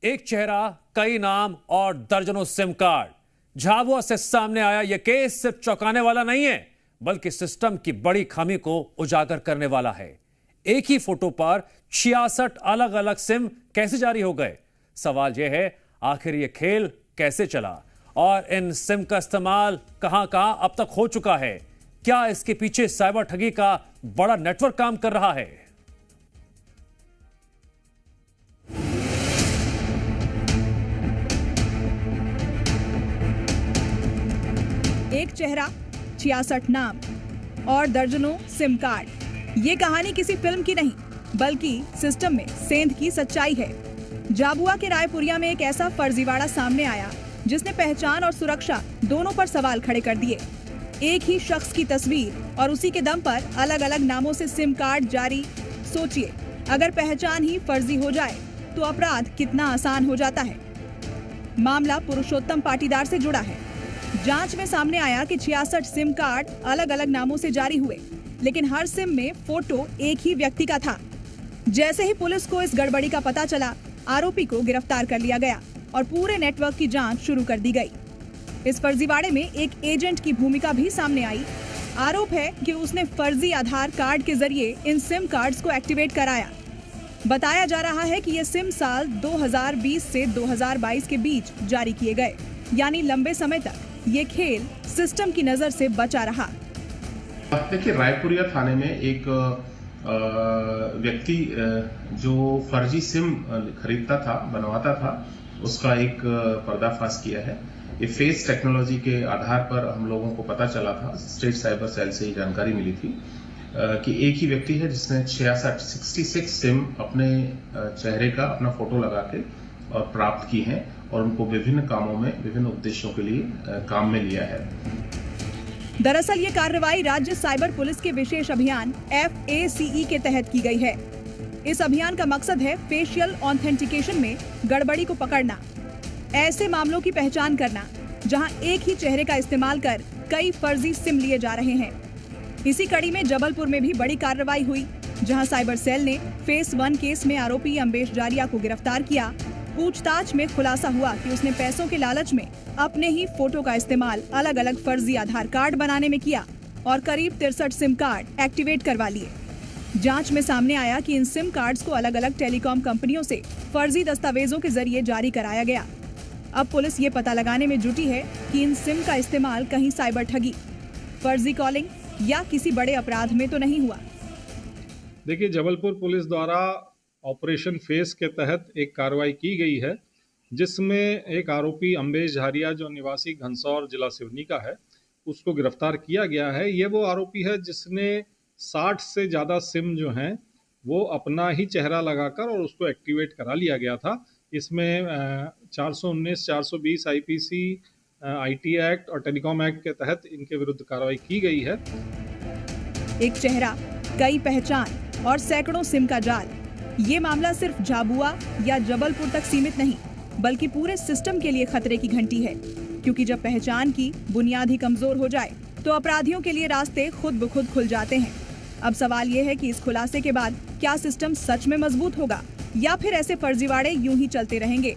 एक चेहरा, कई नाम और दर्जनों सिम कार्ड। झाबुआ से सामने आया यह केस सिर्फ चौंकाने वाला नहीं है, बल्कि सिस्टम की बड़ी खामी को उजागर करने वाला है। एक ही फोटो पर 66 अलग अलग सिम कैसे जारी हो गए? सवाल यह है, आखिर यह खेल कैसे चला और इन सिम का इस्तेमाल कहां कहां अब तक हो चुका है? क्या इसके पीछे साइबर ठगी का बड़ा नेटवर्क काम कर रहा है? एक चेहरा, 66 नाम और दर्जनों सिम कार्ड। ये कहानी किसी फिल्म की नहीं, बल्कि सिस्टम में सेंध की सच्चाई है। झाबुआ के रायपुरिया में एक ऐसा फर्जीवाड़ा सामने आया जिसने पहचान और सुरक्षा दोनों पर सवाल खड़े कर दिए। एक ही शख्स की तस्वीर और उसी के दम पर अलग अलग नामों से सिम कार्ड जारी। सोचिए, अगर पहचान ही फर्जी हो जाए तो अपराध कितना आसान हो जाता है। मामला पुरुषोत्तम पाटीदार से जुड़ा है। जांच में सामने आया कि 66 सिम कार्ड अलग अलग नामों से जारी हुए, लेकिन हर सिम में फोटो एक ही व्यक्ति का था। जैसे ही पुलिस को इस गड़बड़ी का पता चला, आरोपी को गिरफ्तार कर लिया गया और पूरे नेटवर्क की जांच शुरू कर दी गई। इस फर्जीवाड़े में एक एजेंट की भूमिका भी सामने आई। आरोप है कि उसने फर्जी आधार कार्ड के जरिए इन सिम कार्ड्स को एक्टिवेट कराया। बताया जा रहा है कि ये सिम साल 2020 से 2022 के बीच जारी किए गए, यानी लंबे समय तक ये खेल सिस्टम की नजर से बचा रहा। देखिए, रायपुरिया थाने में एक व्यक्ति जो फर्जी सिम खरीदता था, बनवाता था, उसका एक पर्दाफाश किया है। ये फेस टेक्नोलॉजी के आधार पर हम लोगों को पता चला था, स्टेट साइबर सेल से ही जानकारी मिली थी कि एक ही व्यक्ति है जिसने 66 सिम अपने चेहरे का अपना फोटो लगा के और प्राप्त की हैं और उनको विभिन्न कामों में, विभिन्न उद्देश्यों के लिए काम में लिया है। दरअसल ये कार्रवाई राज्य साइबर पुलिस के विशेष अभियान FACE के तहत की गई है। इस अभियान का मकसद है फेशियल ऑथेंटिकेशन में गड़बड़ी को पकड़ना, ऐसे मामलों की पहचान करना जहां एक ही चेहरे का इस्तेमाल कर कई फर्जी सिम लिए जा रहे हैं। इसी कड़ी में जबलपुर में भी बड़ी कार्रवाई हुई, जहां साइबर सेल ने फेस 1 केस में आरोपी अम्बेश जारिया को गिरफ्तार किया। पूछताछ में खुलासा हुआ कि उसने पैसों के लालच में अपने ही फोटो का इस्तेमाल अलग अलग फर्जी आधार कार्ड बनाने में किया और करीब 63 सिम कार्ड एक्टिवेट करवा लिए। जांच में सामने आया कि इन सिम कार्ड्स को अलग अलग टेलीकॉम कंपनियों से फर्जी दस्तावेजों के जरिए जारी कराया गया। अब पुलिस ये पता लगाने में जुटी है कि इन सिम का इस्तेमाल कहीं साइबर ठगी, फर्जी कॉलिंग या किसी बड़े अपराध में तो नहीं हुआ। देखिए, जबलपुर पुलिस द्वारा ऑपरेशन फेस के तहत एक कार्रवाई की गई है, जिसमें एक आरोपी अम्बेश जारिया जो निवासी घनसौर जिला सिवनी का है, उसको गिरफ्तार किया गया है। ये वो आरोपी है जिसने 60 से ज़्यादा सिम जो हैं वो अपना ही चेहरा लगाकर और उसको एक्टिवेट करा लिया गया था। इसमें 419, 420 IPC, IT एक्ट और टेलीकॉम एक्ट के तहत इनके विरुद्ध कार्रवाई की गई है। एक चेहरा, कई पहचान और सैकड़ों सिम का जाल। ये मामला सिर्फ झाबुआ या जबलपुर तक सीमित नहीं, बल्कि पूरे सिस्टम के लिए खतरे की घंटी है, क्योंकि जब पहचान की बुनियाद ही कमजोर हो जाए तो अपराधियों के लिए रास्ते खुद ब खुद खुल जाते हैं। अब सवाल ये है कि इस खुलासे के बाद क्या सिस्टम सच में मजबूत होगा या फिर ऐसे फर्जीवाड़े यूं ही चलते रहेंगे।